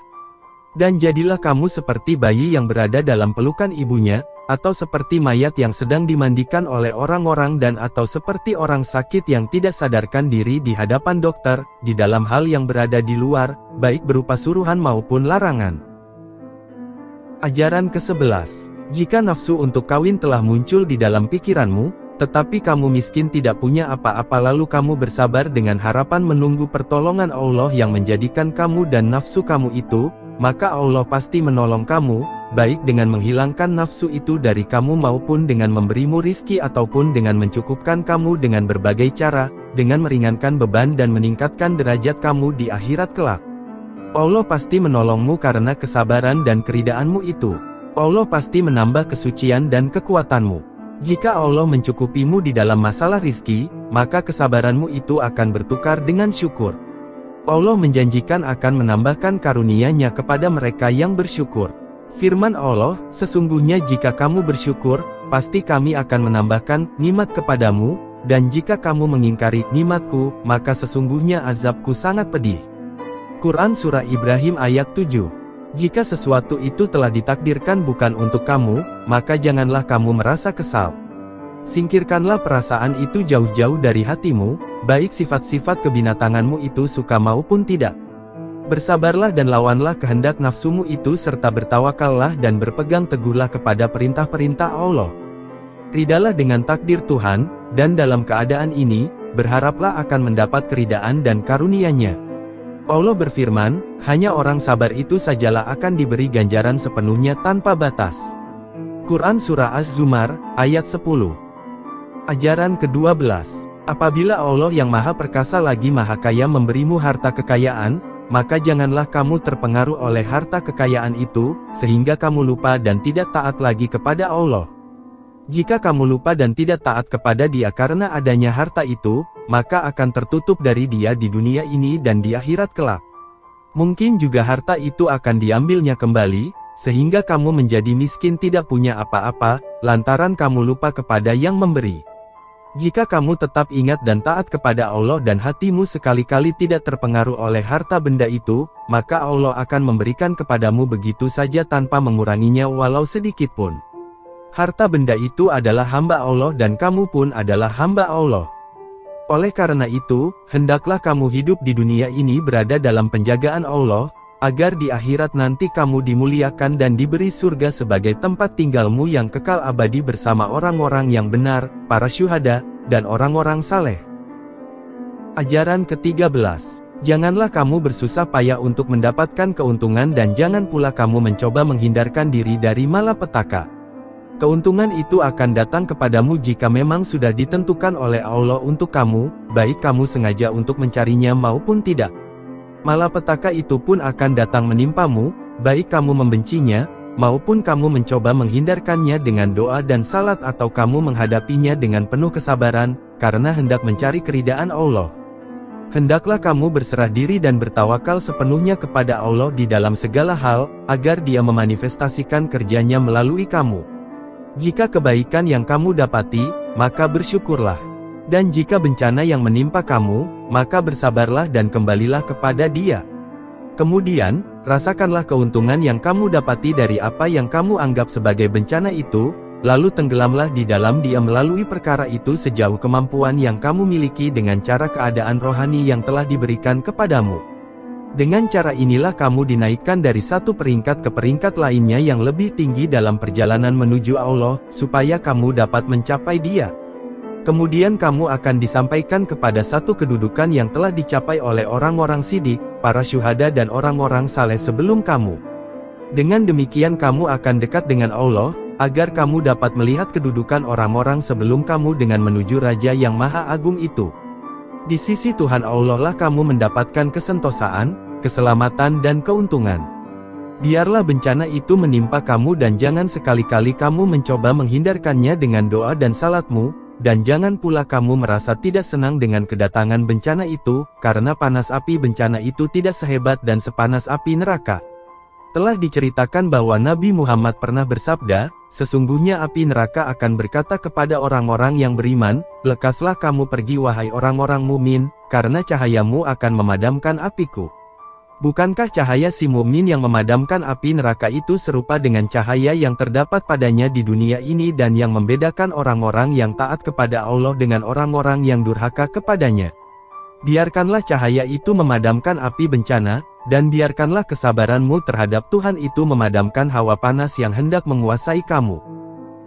Speaker 2: Dan jadilah kamu seperti bayi yang berada dalam pelukan ibunya, atau seperti mayat yang sedang dimandikan oleh orang-orang dan atau seperti orang sakit yang tidak sadarkan diri di hadapan dokter, di dalam hal yang berada di luar, baik berupa suruhan maupun larangan. Ajaran ke-11. Jika nafsu untuk kawin telah muncul di dalam pikiranmu, tetapi kamu miskin tidak punya apa-apa lalu kamu bersabar dengan harapan menunggu pertolongan Allah yang menjadikan kamu dan nafsu kamu itu, maka Allah pasti menolong kamu, baik dengan menghilangkan nafsu itu dari kamu maupun dengan memberimu rizki ataupun dengan mencukupkan kamu dengan berbagai cara, dengan meringankan beban dan meningkatkan derajat kamu di akhirat kelak. Allah pasti menolongmu karena kesabaran dan keridaanmu itu. Allah pasti menambah kesucian dan kekuatanmu. Jika Allah mencukupimu di dalam masalah rizki, maka kesabaranmu itu akan bertukar dengan syukur. Allah menjanjikan akan menambahkan karunia-Nya kepada mereka yang bersyukur. Firman Allah, sesungguhnya jika kamu bersyukur, pasti kami akan menambahkan nikmat kepadamu, dan jika kamu mengingkari nikmatku, maka sesungguhnya azabku sangat pedih. Quran Surah Ibrahim ayat 7. Jika sesuatu itu telah ditakdirkan bukan untuk kamu, maka janganlah kamu merasa kesal. Singkirkanlah perasaan itu jauh-jauh dari hatimu, baik sifat-sifat kebinatanganmu itu suka maupun tidak. Bersabarlah dan lawanlah kehendak nafsumu itu serta bertawakallah dan berpegang teguhlah kepada perintah-perintah Allah. Ridalah dengan takdir Tuhan, dan dalam keadaan ini, berharaplah akan mendapat keridaan dan karunia-Nya. Allah berfirman, hanya orang sabar itu sajalah akan diberi ganjaran sepenuhnya tanpa batas. Quran Surah Az-Zumar, ayat 10. Ajaran ke-12. Apabila Allah yang Maha Perkasa lagi Maha Kaya memberimu harta kekayaan, maka janganlah kamu terpengaruh oleh harta kekayaan itu, sehingga kamu lupa dan tidak taat lagi kepada Allah. Jika kamu lupa dan tidak taat kepada Dia karena adanya harta itu, maka akan tertutup dari Dia di dunia ini dan di akhirat kelak. Mungkin juga harta itu akan diambilnya kembali, sehingga kamu menjadi miskin tidak punya apa-apa, lantaran kamu lupa kepada yang memberi. Jika kamu tetap ingat dan taat kepada Allah dan hatimu sekali-kali tidak terpengaruh oleh harta benda itu, maka Allah akan memberikan kepadamu begitu saja tanpa menguranginya walau sedikit pun. Harta benda itu adalah hamba Allah dan kamu pun adalah hamba Allah. Oleh karena itu, hendaklah kamu hidup di dunia ini berada dalam penjagaan Allah, agar di akhirat nanti kamu dimuliakan dan diberi surga sebagai tempat tinggalmu yang kekal abadi bersama orang-orang yang benar, para syuhada, dan orang-orang saleh. Ajaran ke-13. Janganlah kamu bersusah payah untuk mendapatkan keuntungan dan jangan pula kamu mencoba menghindarkan diri dari malapetaka. Keuntungan itu akan datang kepadamu jika memang sudah ditentukan oleh Allah untuk kamu, baik kamu sengaja untuk mencarinya maupun tidak. Malapetaka itu pun akan datang menimpamu, baik kamu membencinya, maupun kamu mencoba menghindarkannya dengan doa dan salat atau kamu menghadapinya dengan penuh kesabaran, karena hendak mencari keridaan Allah. Hendaklah kamu berserah diri dan bertawakal sepenuhnya kepada Allah di dalam segala hal, agar Dia memanifestasikan kerjanya melalui kamu. Jika kebaikan yang kamu dapati, maka bersyukurlah. Dan jika bencana yang menimpa kamu, maka bersabarlah dan kembalilah kepada Dia. Kemudian, rasakanlah keuntungan yang kamu dapati dari apa yang kamu anggap sebagai bencana itu, lalu tenggelamlah di dalam Dia melalui perkara itu sejauh kemampuan yang kamu miliki dengan cara keadaan rohani yang telah diberikan kepadamu. Dengan cara inilah kamu dinaikkan dari satu peringkat ke peringkat lainnya yang lebih tinggi dalam perjalanan menuju Allah, supaya kamu dapat mencapai Dia. Kemudian kamu akan disampaikan kepada satu kedudukan yang telah dicapai oleh orang-orang sidik, para syuhada dan orang-orang saleh sebelum kamu. Dengan demikian kamu akan dekat dengan Allah, agar kamu dapat melihat kedudukan orang-orang sebelum kamu dengan menuju Raja yang Maha Agung itu. Di sisi Tuhan Allah lah kamu mendapatkan kesentosaan, keselamatan dan keuntungan. Biarlah bencana itu menimpa kamu dan jangan sekali-kali kamu mencoba menghindarkannya dengan doa dan salatmu, dan jangan pula kamu merasa tidak senang dengan kedatangan bencana itu, karena panas api bencana itu tidak sehebat dan sepanas api neraka. Telah diceritakan bahwa Nabi Muhammad pernah bersabda, sesungguhnya api neraka akan berkata kepada orang-orang yang beriman, lekaslah kamu pergi wahai orang-orang mumin, karena cahayamu akan memadamkan apiku. Bukankah cahaya si mukmin yang memadamkan api neraka itu serupa dengan cahaya yang terdapat padanya di dunia ini dan yang membedakan orang-orang yang taat kepada Allah dengan orang-orang yang durhaka kepadanya? Biarkanlah cahaya itu memadamkan api bencana, dan biarkanlah kesabaranmu terhadap Tuhan itu memadamkan hawa panas yang hendak menguasai kamu.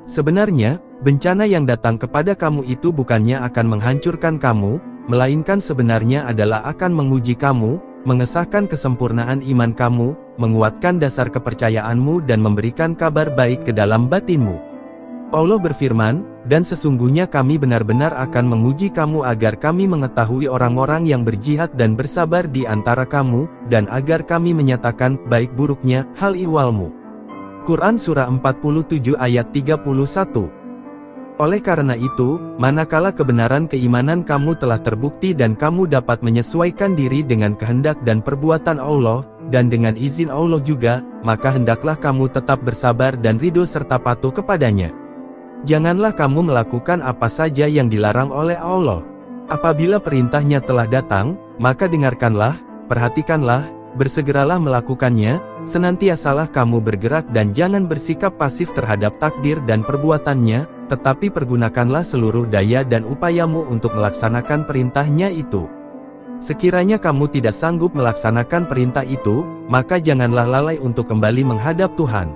Speaker 2: Sebenarnya, bencana yang datang kepada kamu itu bukannya akan menghancurkan kamu, melainkan sebenarnya adalah akan menguji kamu, mengesahkan kesempurnaan iman kamu, menguatkan dasar kepercayaanmu dan memberikan kabar baik ke dalam batinmu. Allah berfirman, dan sesungguhnya kami benar-benar akan menguji kamu agar kami mengetahui orang-orang yang berjihad dan bersabar di antara kamu, dan agar kami menyatakan baik buruknya hal ihwalmu. Quran Surah 47 ayat 31. Oleh karena itu, manakala kebenaran keimanan kamu telah terbukti dan kamu dapat menyesuaikan diri dengan kehendak dan perbuatan Allah, dan dengan izin Allah juga, maka hendaklah kamu tetap bersabar dan ridho serta patuh kepadanya. Janganlah kamu melakukan apa saja yang dilarang oleh Allah. Apabila perintahnya telah datang, maka dengarkanlah, perhatikanlah, bersegeralah melakukannya, senantiasalah kamu bergerak dan jangan bersikap pasif terhadap takdir dan perbuatannya, tetapi pergunakanlah seluruh daya dan upayamu untuk melaksanakan perintahnya itu. Sekiranya kamu tidak sanggup melaksanakan perintah itu, maka janganlah lalai untuk kembali menghadap Tuhan.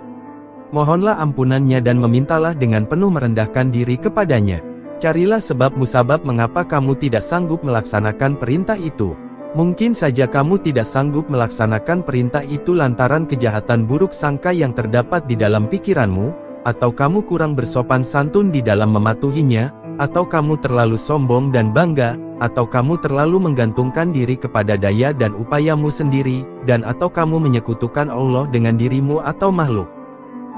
Speaker 2: Mohonlah ampunannya dan memintalah dengan penuh merendahkan diri kepadanya. Carilah sebab musabab mengapa kamu tidak sanggup melaksanakan perintah itu. Mungkin saja kamu tidak sanggup melaksanakan perintah itu lantaran kejahatan buruk sangka yang terdapat di dalam pikiranmu, atau kamu kurang bersopan santun di dalam mematuhinya, atau kamu terlalu sombong dan bangga, atau kamu terlalu menggantungkan diri kepada daya dan upayamu sendiri, dan atau kamu menyekutukan Allah dengan dirimu atau makhluk.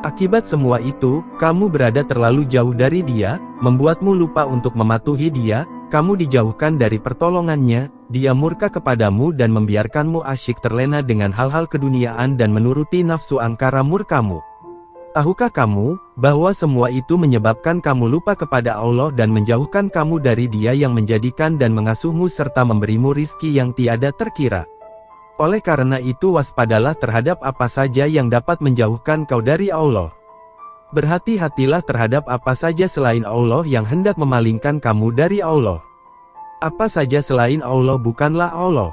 Speaker 2: Akibat semua itu, kamu berada terlalu jauh dari Dia, membuatmu lupa untuk mematuhi Dia, kamu dijauhkan dari pertolongannya, Dia murka kepadamu dan membiarkanmu asyik terlena dengan hal-hal keduniaan dan menuruti nafsu angkara murkamu. Tahukah kamu, bahwa semua itu menyebabkan kamu lupa kepada Allah dan menjauhkan kamu dari Dia yang menjadikan dan mengasuhmu serta memberimu rizki yang tiada terkira? Oleh karena itu waspadalah terhadap apa saja yang dapat menjauhkan kau dari Allah. Berhati-hatilah terhadap apa saja selain Allah yang hendak memalingkan kamu dari Allah. Apa saja selain Allah bukanlah Allah.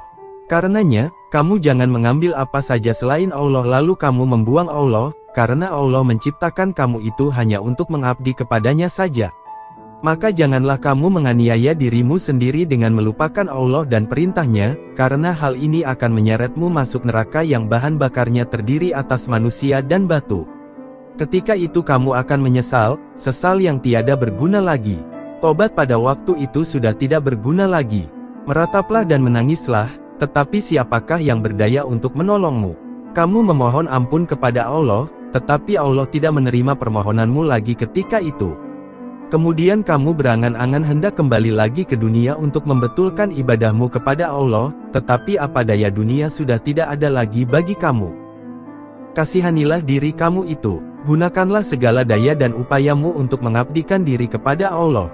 Speaker 2: Karenanya, kamu jangan mengambil apa saja selain Allah lalu kamu membuang Allah, karena Allah menciptakan kamu itu hanya untuk mengabdi kepadanya saja. Maka janganlah kamu menganiaya dirimu sendiri dengan melupakan Allah dan perintahnya, karena hal ini akan menyeretmu masuk neraka yang bahan bakarnya terdiri atas manusia dan batu. Ketika itu kamu akan menyesal, sesal yang tiada berguna lagi. Tobat pada waktu itu sudah tidak berguna lagi. Merataplah dan menangislah, tetapi siapakah yang berdaya untuk menolongmu? Kamu memohon ampun kepada Allah, tetapi Allah tidak menerima permohonanmu lagi ketika itu. Kemudian kamu berangan-angan hendak kembali lagi ke dunia untuk membetulkan ibadahmu kepada Allah, tetapi apa daya dunia sudah tidak ada lagi bagi kamu. Kasihanilah diri kamu itu, gunakanlah segala daya dan upayamu untuk mengabdikan diri kepada Allah.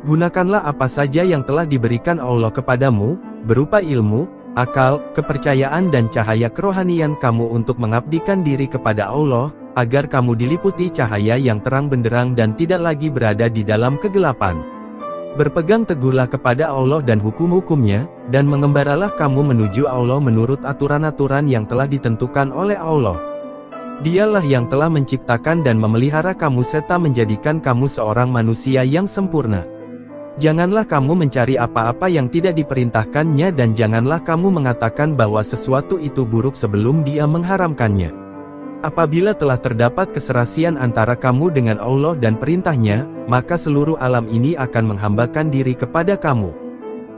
Speaker 2: Gunakanlah apa saja yang telah diberikan Allah kepadamu, berupa ilmu, akal, kepercayaan dan cahaya kerohanian kamu untuk mengabdikan diri kepada Allah, agar kamu diliputi cahaya yang terang benderang dan tidak lagi berada di dalam kegelapan. Berpegang teguhlah kepada Allah dan hukum-hukumnya, dan mengembaralah kamu menuju Allah menurut aturan-aturan yang telah ditentukan oleh Allah. Dialah yang telah menciptakan dan memelihara kamu serta menjadikan kamu seorang manusia yang sempurna. Janganlah kamu mencari apa-apa yang tidak diperintahkannya dan janganlah kamu mengatakan bahwa sesuatu itu buruk sebelum Dia mengharamkannya. Apabila telah terdapat keserasian antara kamu dengan Allah dan perintahnya, maka seluruh alam ini akan menghambakan diri kepada kamu.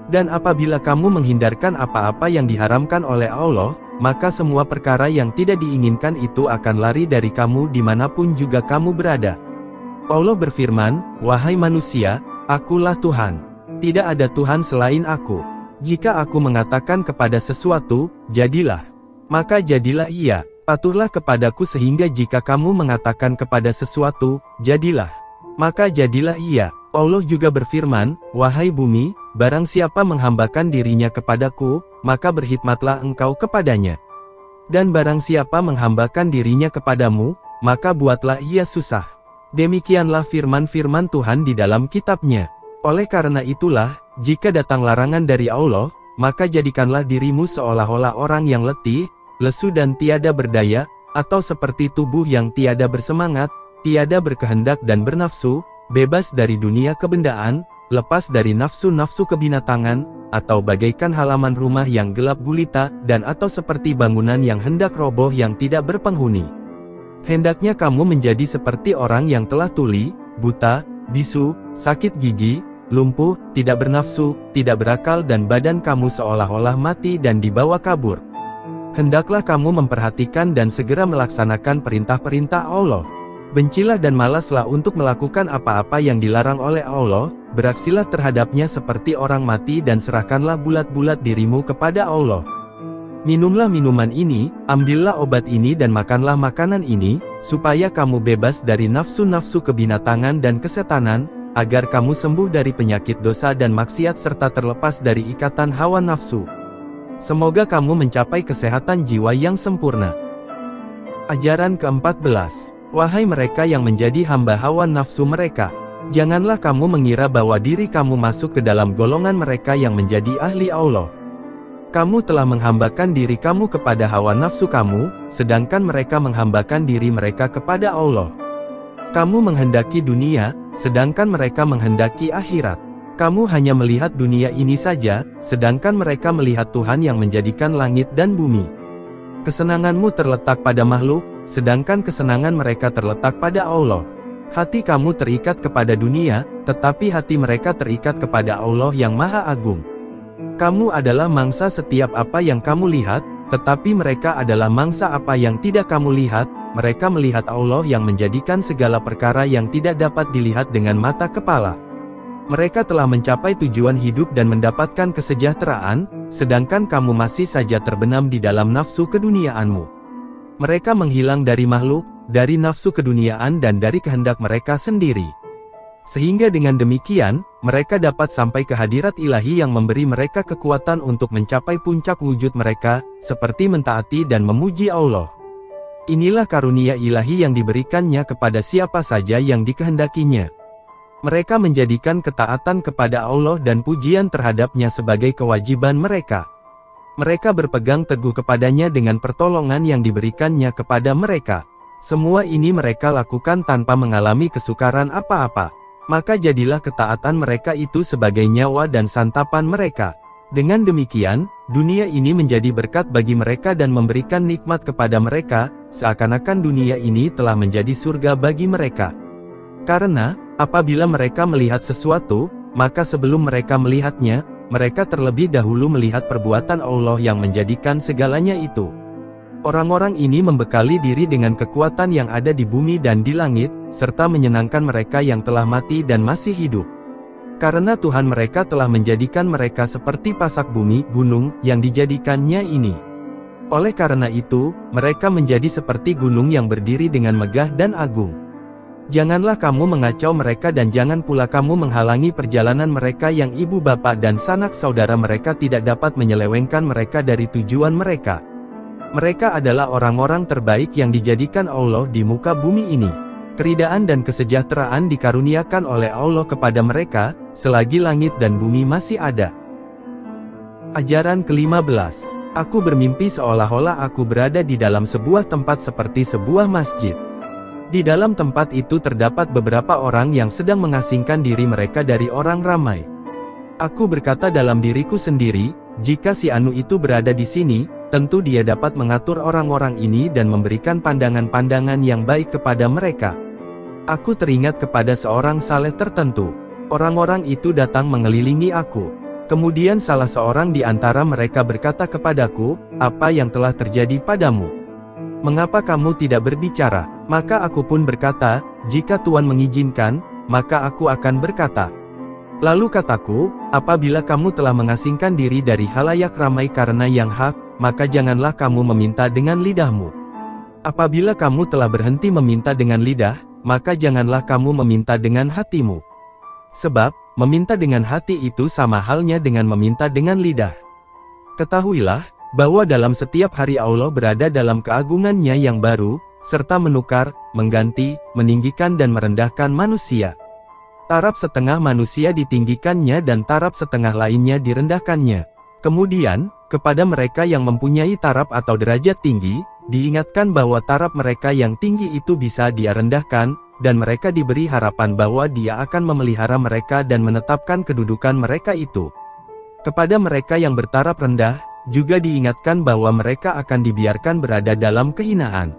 Speaker 2: Dan apabila kamu menghindarkan apa-apa yang diharamkan oleh Allah, maka semua perkara yang tidak diinginkan itu akan lari dari kamu dimanapun juga kamu berada. Allah berfirman, "Wahai manusia, Akulah Tuhan. Tidak ada Tuhan selain Aku. Jika Aku mengatakan kepada sesuatu, jadilah, maka jadilah ia. Patuhlah kepadaku sehingga jika kamu mengatakan kepada sesuatu, jadilah, maka jadilah ia." Allah juga berfirman, "Wahai bumi, barang siapa menghambakan dirinya kepadaku, maka berkhidmatlah engkau kepadanya. Dan barang siapa menghambakan dirinya kepadamu, maka buatlah ia susah." Demikianlah firman-firman Tuhan di dalam kitabnya. Oleh karena itulah, jika datang larangan dari Allah, maka jadikanlah dirimu seolah-olah orang yang letih, lesu dan tiada berdaya, atau seperti tubuh yang tiada bersemangat, tiada berkehendak dan bernafsu, bebas dari dunia kebendaan, lepas dari nafsu-nafsu kebinatangan, atau bagaikan halaman rumah yang gelap gulita, dan atau seperti bangunan yang hendak roboh yang tidak berpenghuni. Hendaknya kamu menjadi seperti orang yang telah tuli, buta, bisu, sakit gigi, lumpuh, tidak bernafsu, tidak berakal dan badan kamu seolah-olah mati dan dibawa kabur. Hendaklah kamu memperhatikan dan segera melaksanakan perintah-perintah Allah. Bencilah dan malaslah untuk melakukan apa-apa yang dilarang oleh Allah, beraksilah terhadapnya seperti orang mati dan serahkanlah bulat-bulat dirimu kepada Allah. Minumlah minuman ini, ambillah obat ini dan makanlah makanan ini, supaya kamu bebas dari nafsu-nafsu kebinatangan dan kesetanan, agar kamu sembuh dari penyakit dosa dan maksiat serta terlepas dari ikatan hawa nafsu. Semoga kamu mencapai kesehatan jiwa yang sempurna. Ajaran ke-14. Wahai mereka yang menjadi hamba hawa nafsu mereka, janganlah kamu mengira bahwa diri kamu masuk ke dalam golongan mereka yang menjadi ahli Allah. Kamu telah menghambakan diri kamu kepada hawa nafsu kamu, sedangkan mereka menghambakan diri mereka kepada Allah. Kamu menghendaki dunia, sedangkan mereka menghendaki akhirat. Kamu hanya melihat dunia ini saja, sedangkan mereka melihat Tuhan yang menjadikan langit dan bumi. Kesenanganmu terletak pada makhluk, sedangkan kesenangan mereka terletak pada Allah. Hati kamu terikat kepada dunia, tetapi hati mereka terikat kepada Allah yang Maha Agung. Kamu adalah mangsa setiap apa yang kamu lihat, tetapi mereka adalah mangsa apa yang tidak kamu lihat. Mereka melihat Allah yang menjadikan segala perkara yang tidak dapat dilihat dengan mata kepala. Mereka telah mencapai tujuan hidup dan mendapatkan kesejahteraan, sedangkan kamu masih saja terbenam di dalam nafsu keduniaanmu. Mereka menghilang dari makhluk, dari nafsu keduniaan dan dari kehendak mereka sendiri. Sehingga dengan demikian, mereka dapat sampai ke hadirat ilahi yang memberi mereka kekuatan untuk mencapai puncak wujud mereka, seperti mentaati dan memuji Allah. Inilah karunia ilahi yang diberikannya kepada siapa saja yang dikehendakinya. Mereka menjadikan ketaatan kepada Allah dan pujian terhadapnya sebagai kewajiban mereka. Mereka berpegang teguh kepadanya dengan pertolongan yang diberikannya kepada mereka. Semua ini mereka lakukan tanpa mengalami kesukaran apa-apa. Maka jadilah ketaatan mereka itu sebagai nyawa dan santapan mereka. Dengan demikian, dunia ini menjadi berkat bagi mereka dan memberikan nikmat kepada mereka, seakan-akan dunia ini telah menjadi surga bagi mereka. Karena, apabila mereka melihat sesuatu, maka sebelum mereka melihatnya, mereka terlebih dahulu melihat perbuatan Allah yang menjadikan segalanya itu. Orang-orang ini membekali diri dengan kekuatan yang ada di bumi dan di langit, serta menyenangkan mereka yang telah mati dan masih hidup. Karena Tuhan mereka telah menjadikan mereka seperti pasak bumi, gunung, yang dijadikannya ini. Oleh karena itu, mereka menjadi seperti gunung yang berdiri dengan megah dan agung. Janganlah kamu mengacau mereka dan jangan pula kamu menghalangi perjalanan mereka yang ibu bapak dan sanak saudara mereka tidak dapat menyelewengkan mereka dari tujuan mereka. Mereka adalah orang-orang terbaik yang dijadikan Allah di muka bumi ini. Keridaan dan kesejahteraan dikaruniakan oleh Allah kepada mereka, selagi langit dan bumi masih ada. Ajaran ke-15. Aku bermimpi seolah-olah aku berada di dalam sebuah tempat seperti sebuah masjid. Di dalam tempat itu terdapat beberapa orang yang sedang mengasingkan diri mereka dari orang ramai. Aku berkata dalam diriku sendiri, jika si Anu itu berada di sini, tentu dia dapat mengatur orang-orang ini dan memberikan pandangan-pandangan yang baik kepada mereka. Aku teringat kepada seorang saleh tertentu. Orang-orang itu datang mengelilingi aku. Kemudian salah seorang di antara mereka berkata kepadaku, "Apa yang telah terjadi padamu? Mengapa kamu tidak berbicara?" Maka aku pun berkata, "Jika Tuhan mengizinkan, maka aku akan berkata." Lalu kataku, "Apabila kamu telah mengasingkan diri dari halayak ramai karena yang hak, maka janganlah kamu meminta dengan lidahmu. Apabila kamu telah berhenti meminta dengan lidah, maka janganlah kamu meminta dengan hatimu. Sebab, meminta dengan hati itu sama halnya dengan meminta dengan lidah. Ketahuilah, bahwa dalam setiap hari Allah berada dalam keagungannya yang baru, serta menukar, mengganti, meninggikan dan merendahkan manusia. Taraf setengah manusia ditinggikannya dan taraf setengah lainnya direndahkannya. Kemudian, kepada mereka yang mempunyai taraf atau derajat tinggi, diingatkan bahwa taraf mereka yang tinggi itu bisa dia rendahkan, dan mereka diberi harapan bahwa dia akan memelihara mereka dan menetapkan kedudukan mereka itu. Kepada mereka yang bertaraf rendah, juga diingatkan bahwa mereka akan dibiarkan berada dalam kehinaan.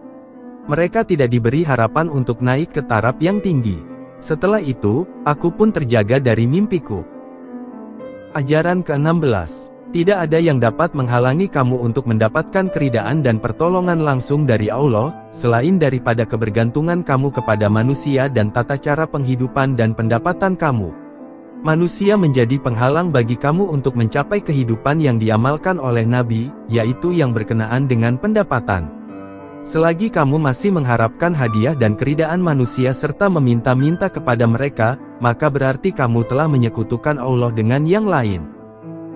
Speaker 2: Mereka tidak diberi harapan untuk naik ke taraf yang tinggi. Setelah itu, aku pun terjaga dari mimpiku. Ajaran ke-16. Tidak ada yang dapat menghalangi kamu untuk mendapatkan keridaan dan pertolongan langsung dari Allah, selain daripada kebergantungan kamu kepada manusia dan tata cara penghidupan dan pendapatan kamu. Manusia menjadi penghalang bagi kamu untuk mencapai kehidupan yang diamalkan oleh Nabi, yaitu yang berkenaan dengan pendapatan. Selagi kamu masih mengharapkan hadiah dan keridaan manusia serta meminta-minta kepada mereka, maka berarti kamu telah menyekutukan Allah dengan yang lain.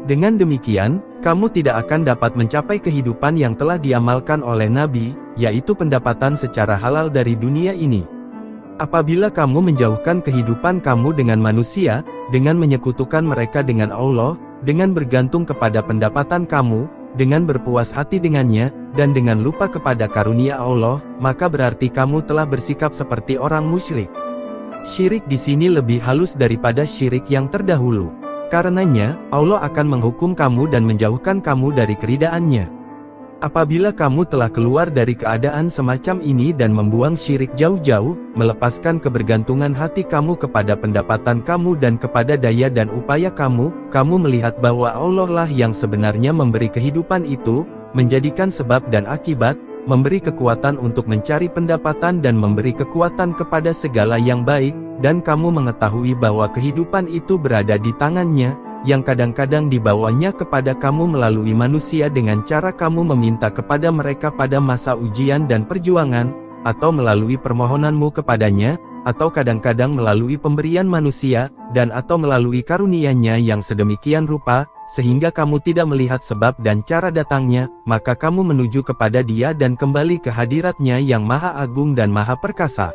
Speaker 2: Dengan demikian, kamu tidak akan dapat mencapai kehidupan yang telah diamalkan oleh Nabi, yaitu pendapatan secara halal dari dunia ini. Apabila kamu menjauhkan kehidupan kamu dengan manusia, dengan menyekutukan mereka dengan Allah, dengan bergantung kepada pendapatan kamu, dengan berpuas hati dengannya, dan dengan lupa kepada karunia Allah, maka berarti kamu telah bersikap seperti orang musyrik. Syirik di sini lebih halus daripada syirik yang terdahulu. Karenanya, Allah akan menghukum kamu dan menjauhkan kamu dari keridaan-Nya. Apabila kamu telah keluar dari keadaan semacam ini dan membuang syirik jauh-jauh, melepaskan kebergantungan hati kamu kepada pendapatan kamu dan kepada daya dan upaya kamu melihat bahwa Allah lah yang sebenarnya memberi kehidupan itu, menjadikan sebab dan akibat, memberi kekuatan untuk mencari pendapatan dan memberi kekuatan kepada segala yang baik, dan kamu mengetahui bahwa kehidupan itu berada di tangan-Nya, yang kadang-kadang dibawanya kepada kamu melalui manusia dengan cara kamu meminta kepada mereka pada masa ujian dan perjuangan, atau melalui permohonanmu kepadanya, atau kadang-kadang melalui pemberian manusia, dan atau melalui karunia-Nya yang sedemikian rupa, sehingga kamu tidak melihat sebab dan cara datangnya, maka kamu menuju kepada Dia dan kembali ke hadirat-Nya yang Maha Agung dan Maha Perkasa.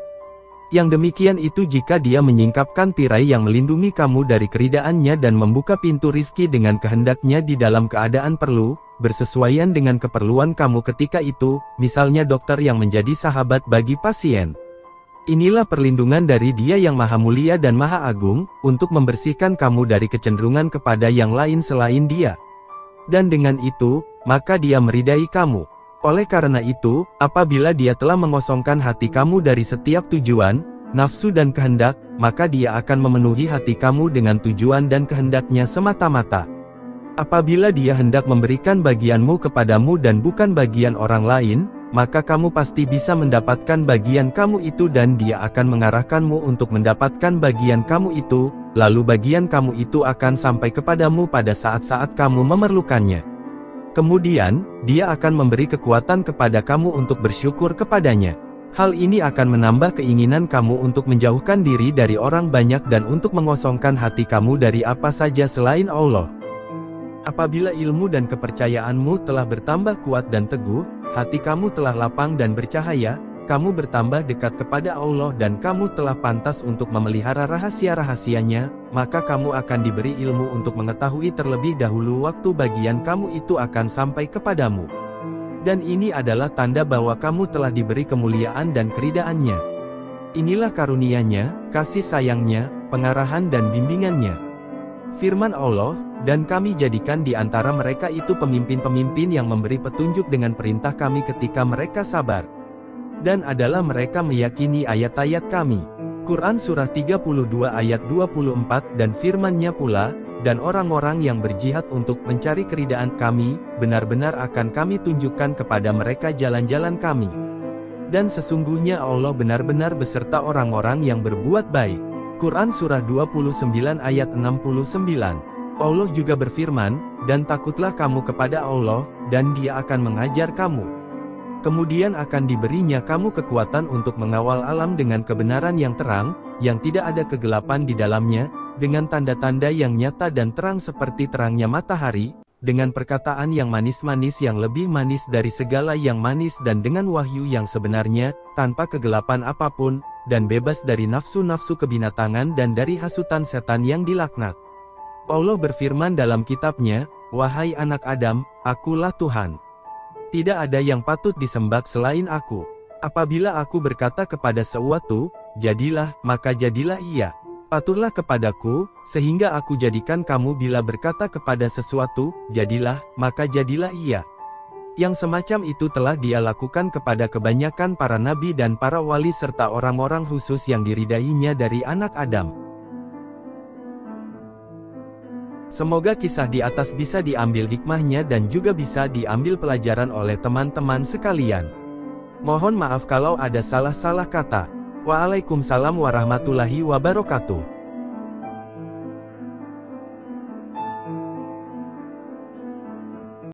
Speaker 2: Yang demikian itu jika Dia menyingkapkan tirai yang melindungi kamu dari keridaan-Nya dan membuka pintu rizki dengan kehendak-Nya di dalam keadaan perlu, bersesuaian dengan keperluan kamu ketika itu, misalnya dokter yang menjadi sahabat bagi pasien. Inilah perlindungan dari Dia yang Maha Mulia dan Maha Agung, untuk membersihkan kamu dari kecenderungan kepada yang lain selain Dia. Dan dengan itu, maka Dia meridai kamu. Oleh karena itu, apabila Dia telah mengosongkan hati kamu dari setiap tujuan, nafsu dan kehendak, maka Dia akan memenuhi hati kamu dengan tujuan dan kehendak-Nya semata-mata. Apabila Dia hendak memberikan bagianmu kepadamu dan bukan bagian orang lain, maka kamu pasti bisa mendapatkan bagian kamu itu dan Dia akan mengarahkanmu untuk mendapatkan bagian kamu itu, lalu bagian kamu itu akan sampai kepadamu pada saat-saat kamu memerlukannya. Kemudian, Dia akan memberi kekuatan kepada kamu untuk bersyukur kepadanya. Hal ini akan menambah keinginan kamu untuk menjauhkan diri dari orang banyak dan untuk mengosongkan hati kamu dari apa saja selain Allah. Apabila ilmu dan kepercayaanmu telah bertambah kuat dan teguh, hati kamu telah lapang dan bercahaya, kamu bertambah dekat kepada Allah dan kamu telah pantas untuk memelihara rahasia-rahasianya, maka kamu akan diberi ilmu untuk mengetahui terlebih dahulu waktu bagian kamu itu akan sampai kepadamu. Dan ini adalah tanda bahwa kamu telah diberi kemuliaan dan keridaan-Nya. Inilah karunia-Nya, kasih sayang-Nya, pengarahan dan bimbingan-Nya. Firman Allah, dan kami jadikan di antara mereka itu pemimpin-pemimpin yang memberi petunjuk dengan perintah kami ketika mereka sabar. Dan adalah mereka meyakini ayat-ayat kami. Quran Surah 32 ayat 24 dan firman-Nya pula, dan orang-orang yang berjihad untuk mencari keridaan kami, benar-benar akan kami tunjukkan kepada mereka jalan-jalan kami. Dan sesungguhnya Allah benar-benar beserta orang-orang yang berbuat baik. Quran Surah 29 ayat 69. Allah juga berfirman, dan takutlah kamu kepada Allah, dan Dia akan mengajar kamu. Kemudian akan diberinya kamu kekuatan untuk mengawal alam dengan kebenaran yang terang, yang tidak ada kegelapan di dalamnya, dengan tanda-tanda yang nyata dan terang seperti terangnya matahari, dengan perkataan yang manis-manis yang lebih manis dari segala yang manis dan dengan wahyu yang sebenarnya, tanpa kegelapan apapun, dan bebas dari nafsu-nafsu kebinatangan dan dari hasutan setan yang dilaknat. Allah berfirman dalam kitab-Nya, "Wahai anak Adam, Akulah Tuhan. Tidak ada yang patut disembah selain Aku. Apabila Aku berkata kepada sesuatu, jadilah, maka jadilah ia. Patuhlah kepadaku, sehingga Aku jadikan kamu bila berkata kepada sesuatu, jadilah, maka jadilah ia." Yang semacam itu telah Dia lakukan kepada kebanyakan para nabi dan para wali serta orang-orang khusus yang diridainya dari anak Adam. Semoga kisah di atas bisa diambil hikmahnya dan juga bisa diambil pelajaran oleh teman-teman sekalian. Mohon maaf kalau ada salah-salah kata. Waalaikumsalam warahmatullahi wabarakatuh.